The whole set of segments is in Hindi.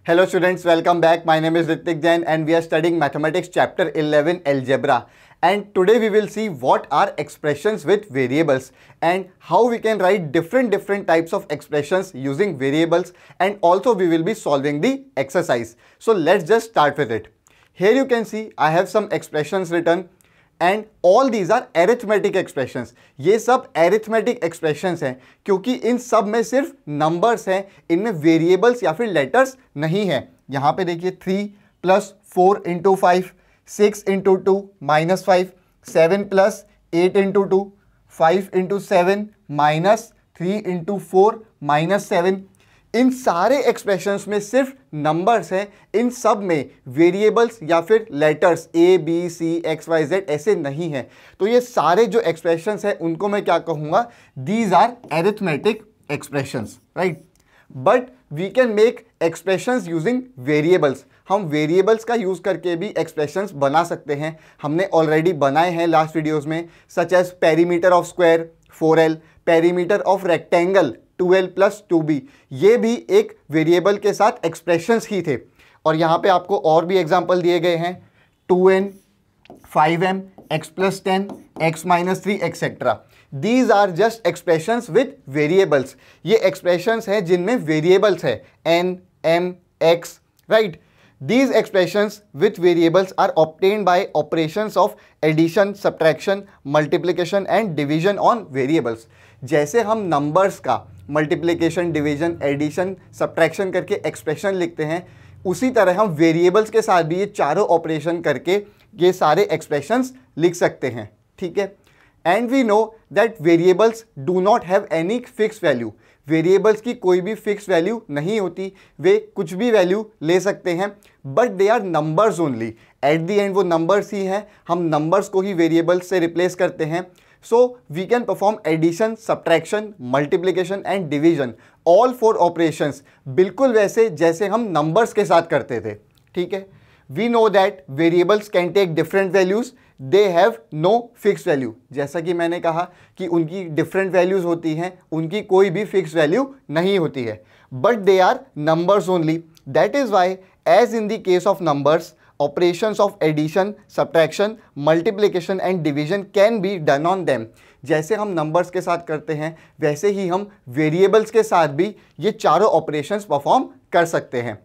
Hello students, welcome back. My name is Ritik Jain and we are studying Mathematics Chapter 11 Algebra. And today we will see what are expressions with variables and how we can write different types of expressions using variables, and also we will be solving the exercise. So let's just start with it. Here you can see I have some expressions written and all these are arithmetic expressions. ये सब arithmetic expressions हैं क्योंकि इन सब में सिर्फ numbers हैं, इनमें variables या फिर letters नहीं है. यहाँ पे देखिए 3 plus 4 into 5, 6 into 2 minus 5, 7 plus 8 into 2, 5 into 7 minus 3 into 4 minus 7. इन सारे एक्सप्रेशंस में सिर्फ नंबर्स हैं, इन सब में वेरिएबल्स या फिर letters a b c x y z ऐसे नहीं हैं. तो ये सारे जो एक्सप्रेशंस हैं उनको मैं क्या कहूँगा, these are arithmetic expressions, right. But we can make expressions using variables. हम वेरिएबल्स का यूज़ करके भी एक्सप्रेशंस बना सकते हैं. हमने ऑलरेडी बनाए हैं लास्ट वीडियोज़ में, such as perimeter of square 4L, perimeter of rectangle 2L plus 2B. ये भी एक वेरिएबल के साथ एक्सप्रेशंस ही थे. और यहाँ पे आपको और भी एग्जांपल दिए गए हैं 2n, 5m, x plus 10, x minus 3 etcetera. These are just expressions with variables. ये एक्सप्रेशंस हैं जिनमें वेरिएबल्स है n, m, x, right. These expressions with variables are obtained by operations of addition, subtraction, multiplication and division on variables. जैसे हम नंबर्स का मल्टीप्लिकेशन, डिवीजन, एडिशन, सब्ट्रैक्शन करके एक्सप्रेशन लिखते हैं, उसी तरह हम वेरिएबल्स के साथ भी ये चारों ऑपरेशन करके ये सारे एक्सप्रेशंस लिख सकते हैं. ठीक है. And we know that variables do not have any fix value. Variables की कोई भी फिक्स वैल्यू नहीं होती, वे कुछ भी वैल्यू ले सकते हैं, but they are numbers only. At the end वो नंबर्स ही हैं, हम नंबर्स को ही वेरिएबल्स से रिप्लेस करते हैं. So we can perform addition, subtraction, multiplication and division, all 4 operations बिल्कुल वैसे जैसे हम नंबर्स के साथ करते थे. ठीक है. We know that variables can take different values, they have no fix value. जैसा कि मैंने कहा कि उनकी डिफरेंट वैल्यूज़ होती हैं, उनकी कोई भी फिक्स वैल्यू नहीं होती है, but they are numbers only. That is why as in the case of numbers, operations of addition, subtraction, multiplication and division can be done on them. जैसे हम नंबर्स के साथ करते हैं वैसे ही हम वेरिएबल्स के साथ भी ये चारों ऑपरेशंस परफॉर्म कर सकते हैं.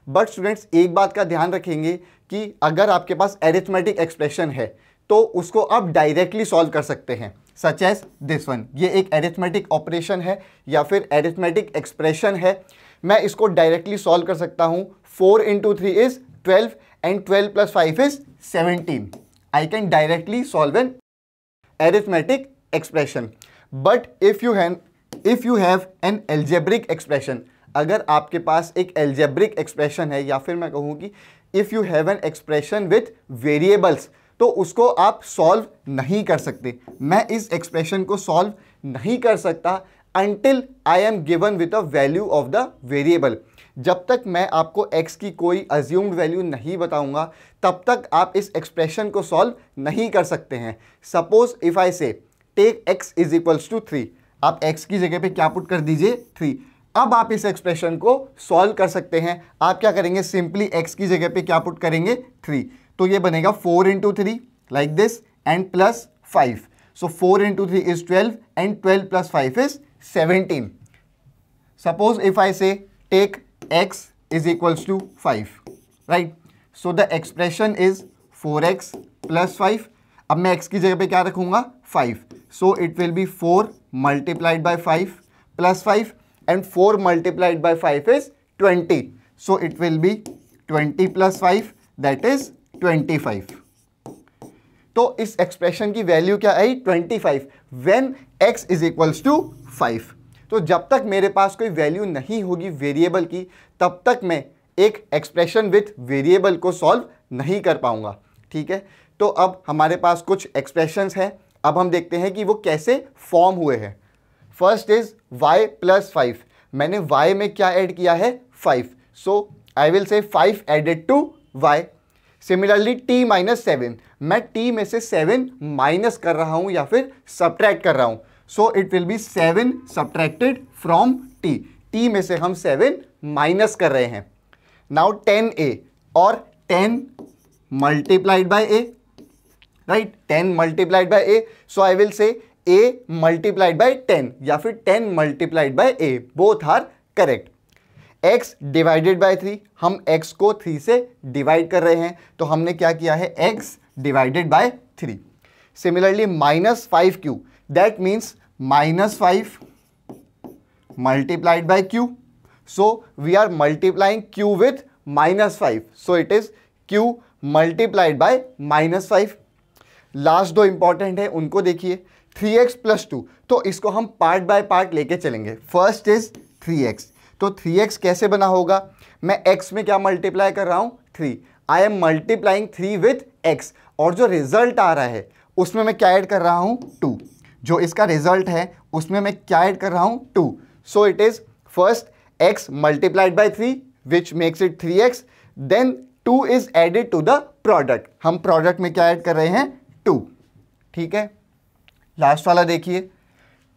बट स्टूडेंट्स एक बात का ध्यान रखेंगे कि अगर आपके पास एरिथमेटिक एक्सप्रेशन है तो उसको आप डायरेक्टली सॉल्व कर सकते हैं, सच एज दिस वन. ये एक एरिथमेटिक ऑपरेशन है या फिर एरिथमेटिक एक्सप्रेशन है. मैं इसको डायरेक्टली सॉल्व कर सकता हूँ. 4 into 3 is 12 and 12 plus 5 is 17. I can directly solve an arithmetic expression. But if you have an algebraic expression, अगर आपके पास एक algebraic expression है, या फिर मैं कहूँ कि if you have an expression with variables, तो उसको आप सॉल्व नहीं कर सकते. मैं इस एक्सप्रेशन को सॉल्व नहीं कर सकता until I am given with a value of the variable. जब तक मैं आपको x की कोई अज्यूम्ड वैल्यू नहीं बताऊंगा तब तक आप इस एक्सप्रेशन को सॉल्व नहीं कर सकते हैं. Suppose if I say take x is equals to 3, आप x की जगह पे क्या पुट कर दीजिए 3. अब आप इस एक्सप्रेशन को सॉल्व कर सकते हैं. आप क्या करेंगे, सिंपली x की जगह पे क्या पुट करेंगे 3, तो ये बनेगा 4 into 3 like this and plus 5. So 4 into 3 is 12 and 12 plus 5 is 17. Suppose if I say take x is equals to 5, right? So the expression is 4x plus 5. अब मैं x की जगह पे क्या रखूँगा 5. So it will be 4 multiplied by 5 plus 5 and 4 multiplied by 5 is 20. So it will be 20 plus 5, that is 25. तो इस एक्सप्रेशन की वैल्यू क्या आई 25 when x is equals to 5. तो जब तक मेरे पास कोई वैल्यू नहीं होगी वेरिएबल की तब तक मैं एक एक्सप्रेशन विथ वेरिएबल को सॉल्व नहीं कर पाऊंगा. ठीक है. तो अब हमारे पास कुछ एक्सप्रेशंस हैं. अब हम देखते हैं कि वो कैसे फॉर्म हुए हैं. First is y plus 5. मैंने y में क्या ऐड किया है 5. सो आई will say 5 added to y. Similarly t minus 7, मैं t में से 7 माइनस कर रहा हूं या फिर सब्ट्रैक्ट कर रहा हूं. सो it will be 7 subtracted from t. t में से हम 7 माइनस कर रहे हैं. नाउ 10a और 10 multiplied by a, right? 10 multiplied by a, so I will say a multiplied by 10 या फिर 10 multiplied by a, both are correct. x divided by 3, हम x को 3 से डिवाइड कर रहे हैं, तो हमने क्या किया है, x divided by 3. Similarly -5q, that means -5 multiplied by q. So we are multiplying q with -5. So it is q multiplied by -5. Last दो इंपॉर्टेंट है, उनको देखिए. 3x + 2, तो इसको हम पार्ट बाय पार्ट लेके चलेंगे. First is 3x. तो 3x कैसे बना होगा, मैं x में क्या मल्टीप्लाई कर रहा हूं, 3. I am multiplying 3 with x, और जो रिजल्ट आ रहा है उसमें मैं क्या ऐड कर रहा हूं, 2. जो इसका रिजल्ट है उसमें मैं क्या ऐड कर रहा हूं, 2. सो it is first x multiplied by 3 which makes it 3x, then 2 is added to the product. हम प्रोडक्ट में क्या ऐड कर रहे हैं, 2. ठीक है. लास्ट वाला देखिए,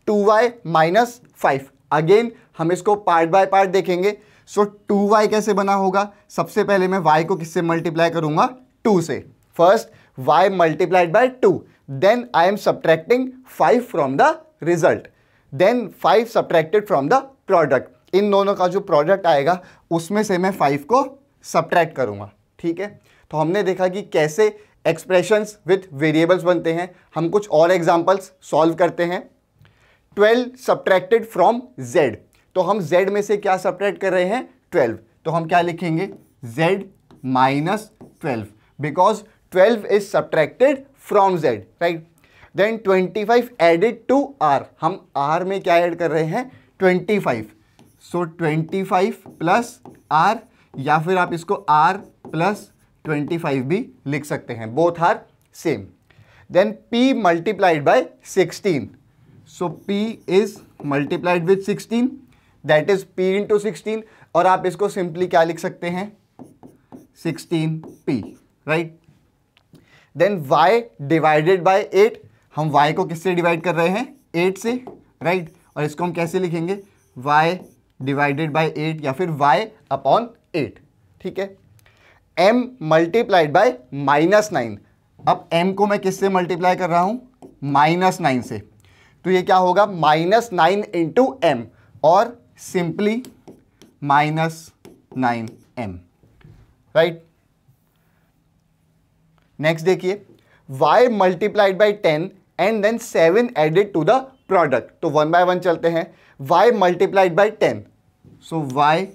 2y - 5. अगेन हम इसको पार्ट बाय पार्ट देखेंगे. सो 2y कैसे बना होगा, सबसे पहले मैं y को किससे मल्टीप्लाई करूंगा, 2 से. First y multiplied by 2, then I am subtracting 5 from the result, then 5 subtracted from the product. इन दोनों का जो प्रोडक्ट आएगा उसमें से मैं 5 को सब्ट्रैक्ट करूंगा. ठीक है. तो हमने देखा कि कैसे एक्सप्रेशंस विथ वेरिएबल्स बनते हैं. हम कुछ और एग्जांपल्स सॉल्व करते हैं. 12 सब्ट्रैक्टेड फ्रॉम z, तो हम z में से क्या सब्ट्रैक्ट कर रहे हैं, 12. तो हम क्या लिखेंगे, z - 12, because 12 is subtracted from z, right. Then 25 added to r, हम r में क्या ऐड कर रहे हैं, 25. सो 25 प्लस r, या फिर आप इसको r प्लस 25 भी लिख सकते हैं, both are same. Then p multiplied by 16, so p is multiplied with 16, that is p into 16, और आप इसको सिंपली क्या लिख सकते हैं, 16p, right. Then y divided by 8, हम y को किससे डिवाइड कर रहे हैं, 8 से, राइट. और इसको हम कैसे लिखेंगे, y डिवाइडेड बाय 8 या फिर y अपॉन 8. ठीक है. m मल्टीप्लाइड बाय -9, अब m को मैं किससे मल्टीप्लाई कर रहा हूं, -9 से, तो ये क्या होगा, -9 इंटू m, और सिंपली -9m, राइट. नेक्स्ट देखिए, y multiplied by 10 and then 7 added to the product. तो 1 बाय 1 चलते हैं. y multiplied by 10, so y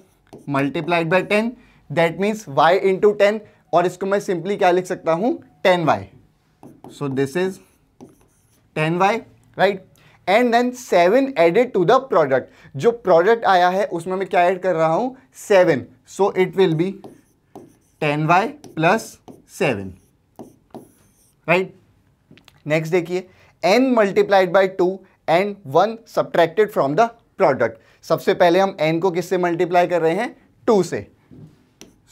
multiplied by 10, that means y into 10, और इसको मैं सिंपली क्या लिख सकता हूं, 10y. So this is 10y, right. And then 7 added to the product, जो प्रोडक्ट आया है उसमें मैं क्या ऐड कर रहा हूं, 7. सो it will B 10y plus 7, right. Next देखिए, n multiplied by 2 and 1 subtracted from the product. सबसे पहले हम n को किससे मल्टीप्लाई कर रहे हैं, 2 से.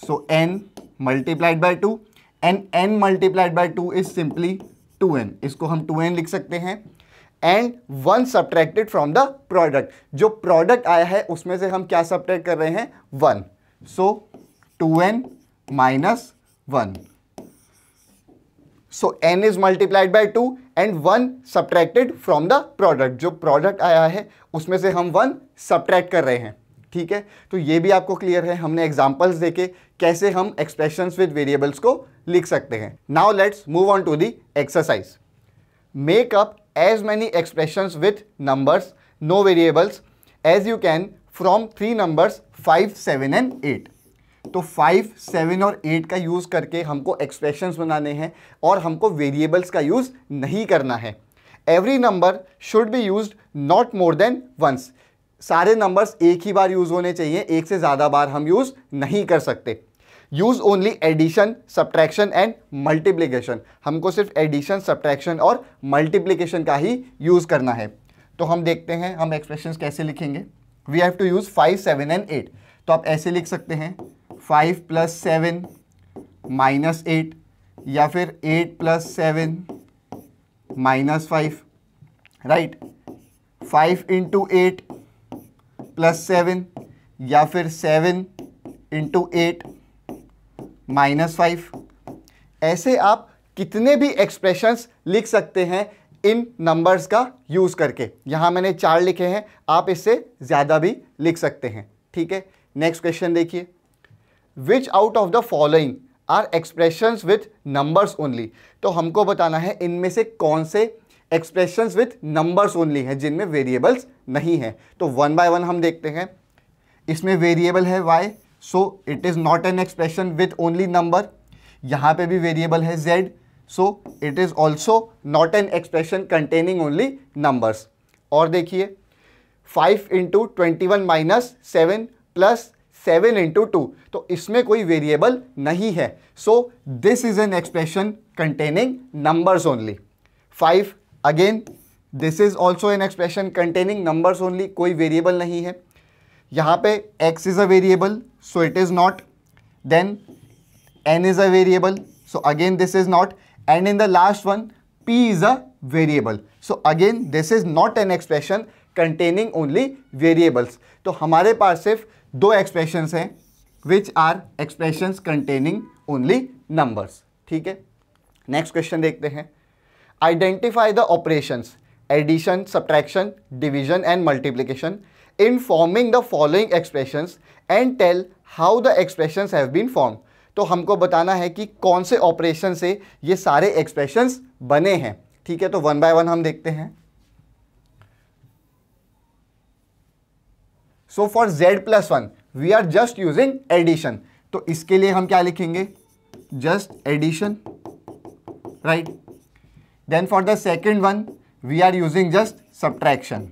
सो n multiplied by 2 and n multiplied by 2 is simply 2n, इसको हम 2n लिख सकते हैं. And 1 subtracted from the product, जो प्रोडक्ट आया है उसमें से हम क्या सब्ट्रैक्ट कर रहे हैं, 1. सो 2n - 1. So n is multiplied by 2 and 1 subtracted from the product, जो प्रोडक्ट आया है उसमें से हम 1 सब्ट्रैक्ट कर रहे हैं. ठीक है. तो ये भी आपको क्लियर है, हमने एग्जांपल्स देखे कैसे हम एक्सप्रेशंस विद वेरिएबल्स को लिख सकते हैं. Now let's move on to the exercise. Make up as many expressions with numbers, no variables, as you can from 3 numbers 5, 7 and 8. तो 5, 7 और 8 का यूज़ करके हमको एक्सप्रेशंस बनाने हैं और हमको वेरिएबल्स का यूज़ नहीं करना है. Every number should be used not more than once. सारे नंबर्स एक ही बार यूज़ होने चाहिए, एक से ज़्यादा बार हम यूज़ नहीं कर सकते. Use only addition, subtraction and multiplication. हमको सिर्फ एडिशन, सब्ट्रैक्शन और मल्टीप्लिकेशन का ही यूज़ करना है. तो हम देखते हैं हम एक्सप्रेशंस कैसे लिखेंगे. We have to use 5, 7 and 8. तो आप ऐसे लिख सकते हैं 5 + 7 - 8, या फिर 8 + 7 - 5, राइट. 5 × 8 + 7, या फिर 7 × 8 -5। ऐसे आप कितने भी एक्सप्रेशंस लिख सकते हैं इन नंबर्स का यूज़ करके। यहाँ मैंने 4 लिखे हैं, आप इससे ज़्यादा भी लिख सकते हैं, ठीक है। नेक्स्ट क्वेश्चन देखिए, which out of the following are expressions with numbers only. तो हमको बताना है इनमें से कौन से एक्सप्रेशंस विथ नंबर्स ओनली हैं, जिनमें वेरिएबल्स नहीं हैं। तो वन बाय वन हम देखते हैं। इसमें वेरिएबल है y, so it is not an expression with only number. यहाँ पे भी वेरिएबल है z, so it is also not an expression containing only numbers. और देखिए 5 इंटू 21 माइनस 7 प्लस 7 इंटू 2, तो इसमें कोई वेरिएबल नहीं है, so this is an expression containing numbers only. 5 again, this is also an expression containing numbers only, कोई वेरिएबल नहीं है। यहाँ पे x is a variable, so it is not. Then n is a variable, so again this is not, and in the last one p is a variable, so again this is not an expression containing only variables। तो हमारे पास सिर्फ 2 expressions हैं which are expressions containing only numbers, ठीक है। नेक्स्ट क्वेश्चन देखते हैं, identify the operations addition, subtraction, division and multiplication in forming the following expressions and tell how the expressions have been formed। तो हमको बताना है कि कौन से ऑपरेशन से ये सारे एक्सप्रेशंस बने हैं, ठीक है। तो वन बाय वन हम देखते हैं। So for z+1 we are just using addition, तो इसके लिए हम क्या लिखेंगे, just addition, right. Then for the second one we are using just subtraction.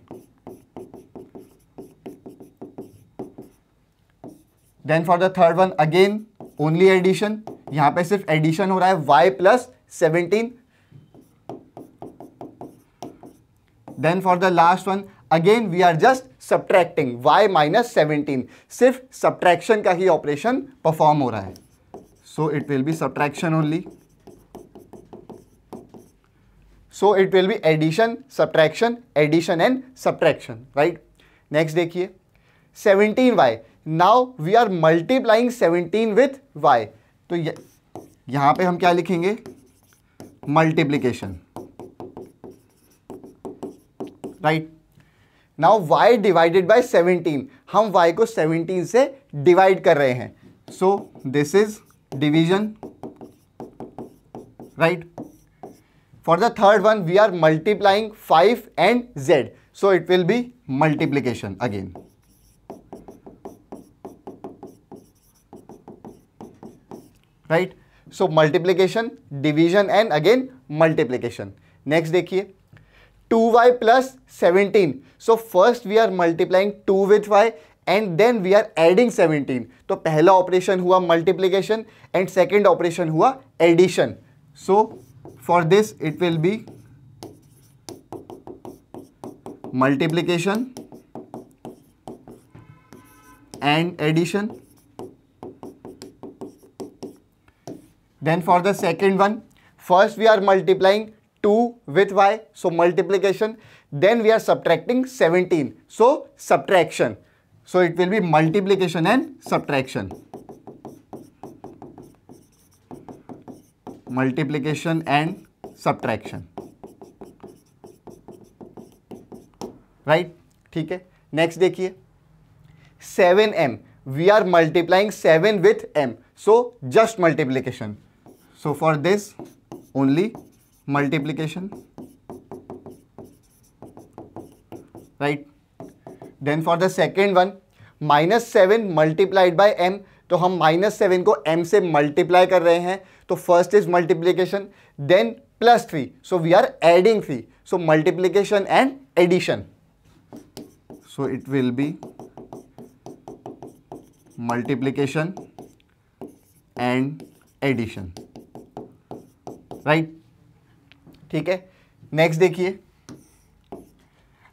Then for the third one again only addition, यहां पे सिर्फ एडिशन हो रहा है y plus 17। Then for the last one again we are just subtracting y minus 17, सिर्फ सब्ट्रैक्शन का ही ऑपरेशन परफॉर्म हो रहा है, so it will be subtraction only. So it will be addition, subtraction, addition and subtraction, right. Next देखिए 17y, now we are multiplying 17 with y, तो यहां पे हम क्या लिखेंगे, multiplication, right. Now y divided by 17, हम y को 17 से डिवाइड कर रहे हैं, so this is division, right. For the third one we are multiplying 5 and z, so it will be multiplication again, right. So multiplication, division and again multiplication. Next देखिए 2y plus 17, so first we are multiplying 2 with y and then we are adding 17, तो पहला ऑपरेशन हुआ मल्टीप्लीकेशन एंड सेकेंड ऑपरेशन हुआ addition, so for this it will be multiplication and addition. Then for the second one, first we are multiplying 2 with y, so multiplication, then we are subtracting 17, so subtraction, so it will be multiplication and subtraction, multiplication and subtraction, right, ठीक है। नेक्स्ट देखिए 7m, we are multiplying 7 with m, so just multiplication, so for this only multiplication, right। then for the second one -7 multiplied by m, तो हम -7 को m से मल्टीप्लाई कर रहे हैं, तो first is multiplication, then +3, so we are adding 3, so multiplication and addition, so it will be multiplication and addition, right, ठीक है। नेक्स्ट देखिए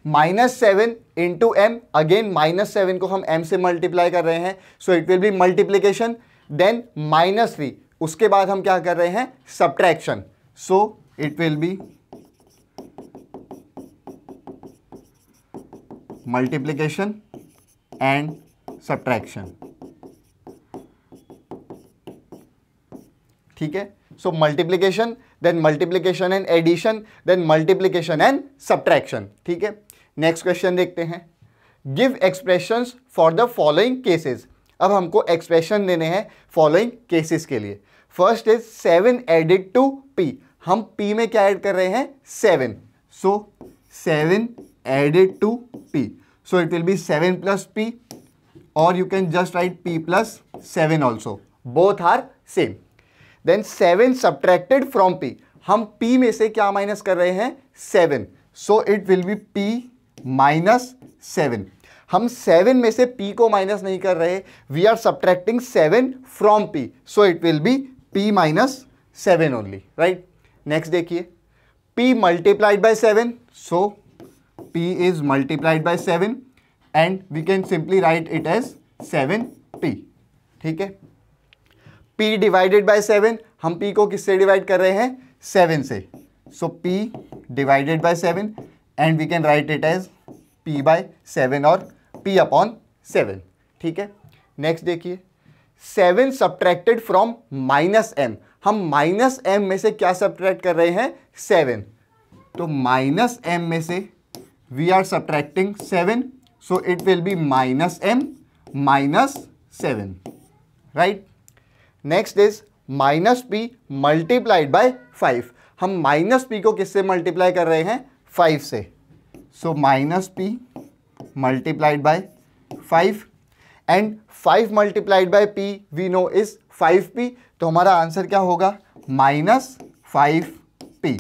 -7 इंटू एम, अगेन -7 को हम m से मल्टीप्लाई कर रहे हैं, so it will be multiplication, then -3, उसके बाद हम क्या कर रहे हैं, subtraction, so it will be multiplication and subtraction, ठीक है. So multiplication, then multiplication and addition, then multiplication and subtraction. ठीक है. नेक्स्ट क्वेश्चन देखते हैं. Give expressions for the following cases. अब हमको एक्सप्रेशन देने हैं फॉलोइंग केसेस के लिए. First is 7 added to p. हम p में क्या ऐड कर रहे हैं? 7. So 7 added to p. So it will be 7 plus p, or you can just write p plus 7 also. Both are same. Then 7 subtracted from p. हम p में से क्या माइनस कर रहे हैं? 7. So it will be p minus 7. हम 7 में से p को माइनस नहीं कर रहे, we are subtracting 7 from p. So it will be p minus 7 only, right? Next देखिए, p multiplied by 7. So p is multiplied by 7. And we can simply write it as 7p. ठीक है. p divided by 7. हम p को किससे डिवाइड कर रहे हैं? 7 से. So p divided by 7 and we can write it as p by 7 और p upon 7. ठीक है. नेक्स्ट देखिए, 7 subtracted from minus m. हम माइनस m में से क्या सब्ट्रैक्ट कर रहे हैं? 7. तो माइनस m में से we are subtracting 7. So it will be minus m minus 7, right? Next is minus p multiplied by 5. हम minus p को किससे मल्टीप्लाई कर रहे हैं? 5 से. So minus p multiplied by 5 and 5 multiplied by p we know is 5p. तो हमारा आंसर क्या होगा? minus 5p,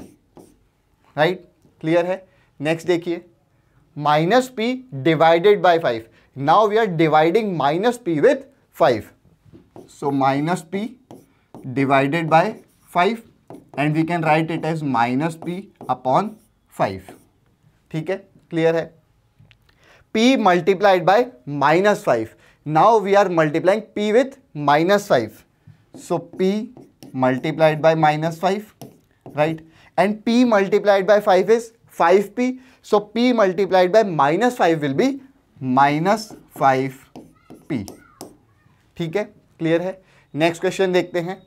right? क्लियर है. नेक्स्ट देखिए, minus p divided by 5. Now we are dividing minus p with 5. So minus p divided by 5 and we can write it as minus p upon 5. ठीक है, क्लियर है. p multiplied by minus 5. Now we are multiplying p with minus 5. So p multiplied by minus 5, right? And p multiplied by 5 is 5p. So p multiplied by minus 5 will be minus 5p. ठीक है, क्लियर है. नेक्स्ट क्वेश्चन देखते हैं.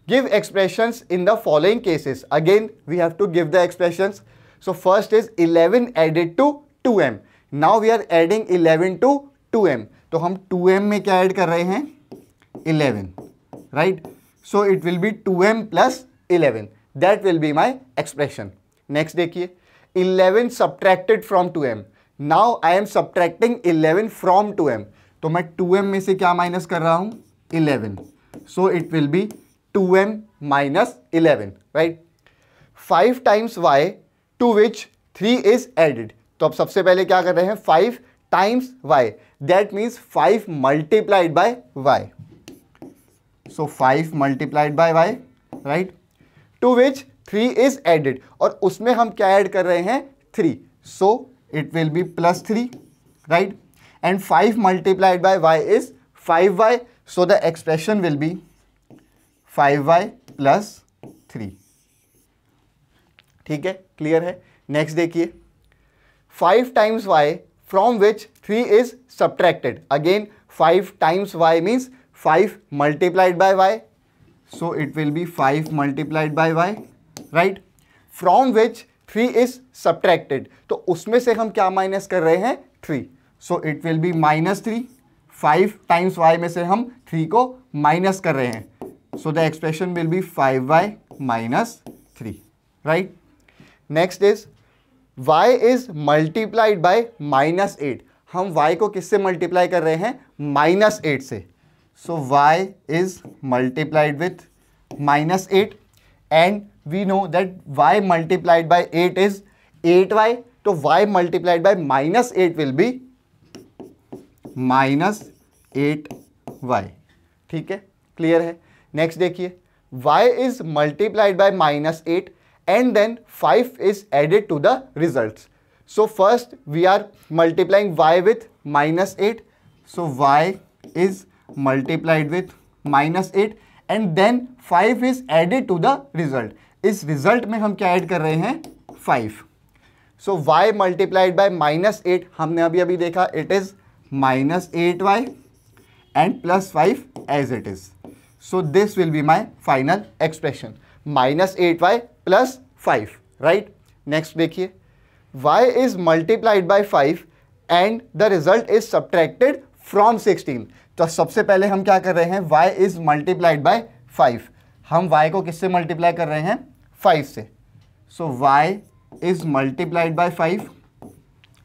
Give expressions in the following cases. Again we have to give the expressions. So first is 11 added to 2m. Now we are adding 11 to 2m. तो हम 2m में क्या ऐड कर रहे हैं? 11, right? So it will B 2m plus 11. That will be my expression. Next देखिए, 11 subtracted from 2m. Now I am subtracting 11 from 2m. तो मैं 2m में से क्या माइनस कर रहा हूं? 11. So it will be 2m minus 11, right? 5 times y to which 3 is added. तो अब सबसे पहले क्या कर रहे हैं? 5 times y. That means 5 multiplied by y. So 5 multiplied by y, right? To which 3 is added. और उसमें हम क्या ऐड कर रहे हैं? 3. So it will be plus 3, right? And 5 multiplied by y is 5y. So the expression will be 5y plus 3. ठीक है, क्लियर है. नेक्स्ट देखिए, 5 times y from which 3 is subtracted. Again 5 times y means 5 multiplied by y. So it will be 5 multiplied by y, right? From which 3 is subtracted. तो उसमें से हम क्या माइनस कर रहे हैं? 3. So it will be minus 3. 5 times y में से हम 3 को माइनस कर रहे हैं. So the expression will be 5y minus 3, right? Next is y is multiplied by minus 8. हम y को किससे मल्टीप्लाई कर रहे हैं? minus 8 से. So y is multiplied with minus 8 and we know that y multiplied by 8 is 8y. तो y multiplied by minus 8 will be minus 8y. ठीक है, क्लियर है. नेक्स्ट देखिए, y is multiplied by minus 8 and then 5 is added to the results. So first we are multiplying y with minus 8. So y is multiplied with minus 8 and then 5 is added to the result. इस रिजल्ट में हम क्या ऐड कर रहे हैं? 5. So y multiplied by minus 8 हमने अभी अभी देखा, it is minus 8y and plus 5 as it is. So this will be my final expression, minus 8y plus 5, right? Next देखिए, y is multiplied by 5 and the result is subtracted from 16. तो सबसे पहले हम क्या कर रहे हैं, y is multiplied by 5. हम y को किससे मल्टीप्लाई कर रहे हैं, 5 से. So y is multiplied by 5,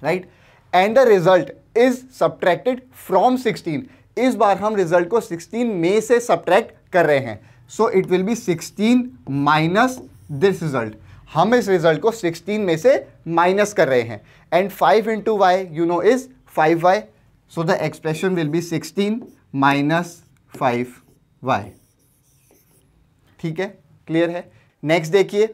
right? And the result is subtracted from 16. इस बार हम रिजल्ट को 16 में से सब्ट्रैक्ट कर रहे हैं. So it will B 16 minus this result. हम इस रिजल्ट को 16 में से माइनस कर रहे हैं. And 5 into why you know is 5y. So the expression will be 16 minus 5y. ठीक है, क्लियर है. नेक्स्ट देखिए,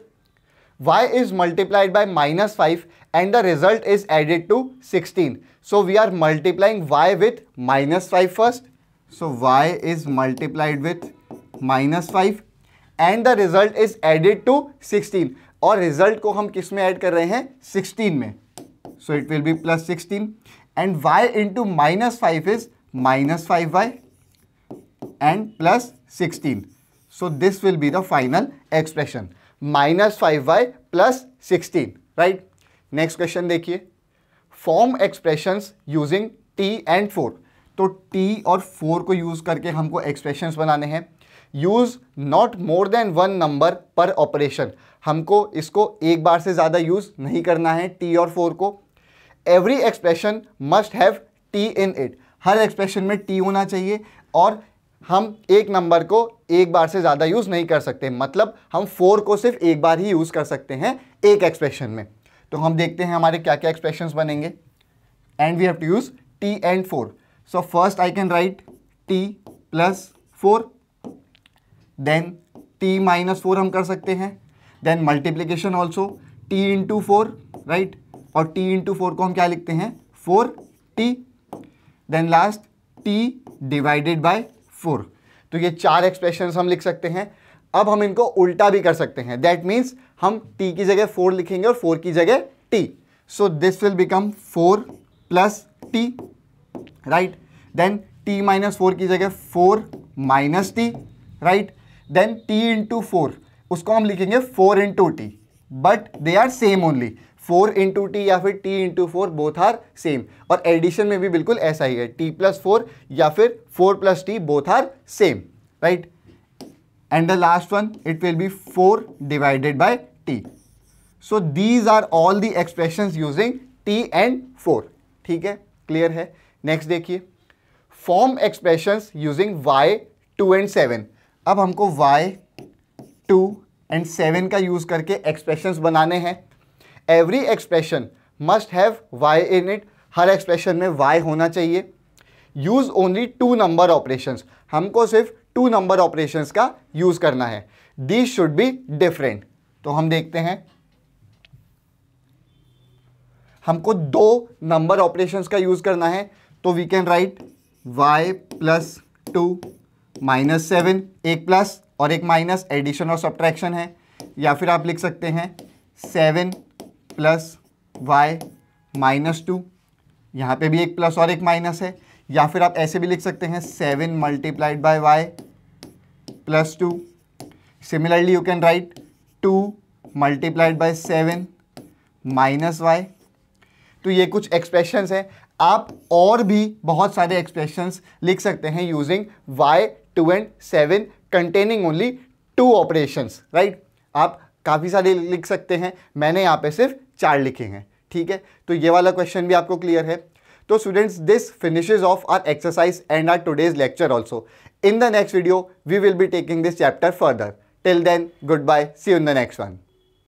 y is multiplied by minus 5 and the result is added to 16. So we are multiplying y with minus 5 first. So y is multiplied with minus 5 and the result is added to 16. और result को हम किस में ऐड कर रहे हैं, 16 में. So it will be plus 16 and y into minus 5 is minus 5y and plus 16. So this will be the final expression. minus 5y plus 16, right? Next question देखिए, form expressions using t and 4. तो t और 4 को यूज करके हमको एक्सप्रेशंस बनाने हैं. Use not more then one number पर ऑपरेशन. हमको इसको एक बार से ज़्यादा यूज नहीं करना है t और 4 को. Every expression must have t in it. Her expression में t होना चाहिए और हम एक नंबर को एक बार से ज़्यादा यूज़ नहीं कर सकते. मतलब हम 4 को सिर्फ एक बार ही यूज़ कर सकते हैं एक एक्सप्रेशन में. तो हम देखते हैं हमारे क्या क्या एक्सप्रेशंस बनेंगे. And we have to use t and 4. So first I can write t plus 4, then t minus 4 हम कर सकते हैं. Then multiplication also t into 4, right. और t इंटू 4 को हम क्या लिखते हैं, 4t. Then last t divided by 4. तो ये 4 एक्सप्रेशंस हम लिख सकते हैं. अब हम इनको उल्टा भी कर सकते हैं. दैट मीन्स हम t की जगह 4 लिखेंगे और 4 की जगह t. So this will become 4 plus t, right. Then t minus 4 की जगह 4 minus t, right. Then t into 4 उसको हम लिखेंगे 4 into t, but they are same only. 4 into t या फिर t into 4 both are same. और एडिशन में भी बिल्कुल ऐसा ही है, t प्लस 4 या फिर 4 plus t both are same, right. And the last one it will be 4 divided by t. So these are all the expressions using t and 4. ठीक है, क्लियर है. नेक्स्ट देखिए, form expressions using y 2 and 7. अब हमको y 2 and 7 का यूज करके एक्सप्रेशंस बनाने हैं. Every expression must have y in it. Her expression में y होना चाहिए. Use only 2 number operations. हमको सिर्फ 2 नंबर ऑपरेशंस का यूज करना है. These should be different. तो हम देखते हैं, हमको 2 नंबर ऑपरेशंस का यूज करना है. तो we can write y plus 2 minus 7, एक प्लस और एक माइनस, एडिशन और सब्ट्रैक्शन है. या फिर आप लिख सकते हैं 7 प्लस y माइनस 2, यहाँ पे भी एक प्लस और एक माइनस है. या फिर आप ऐसे भी लिख सकते हैं 7 multiplied by y plus 2. Similarly you can write 2 multiplied by 7 minus y. तो ये कुछ एक्सप्रेशंस हैं. आप और भी बहुत सारे एक्सप्रेशंस लिख सकते हैं using y 2 and 7 containing only 2 operations, right. आप काफ़ी सारे लिख सकते हैं. मैंने यहाँ पे सिर्फ 4 लिखे हैं. ठीक है, तो ये वाला क्वेश्चन भी आपको क्लियर है. तो students, this finishes off our exercise and our today's lecture also. In the next video we will be taking this chapter further. Till then, good bye, see you in the next one.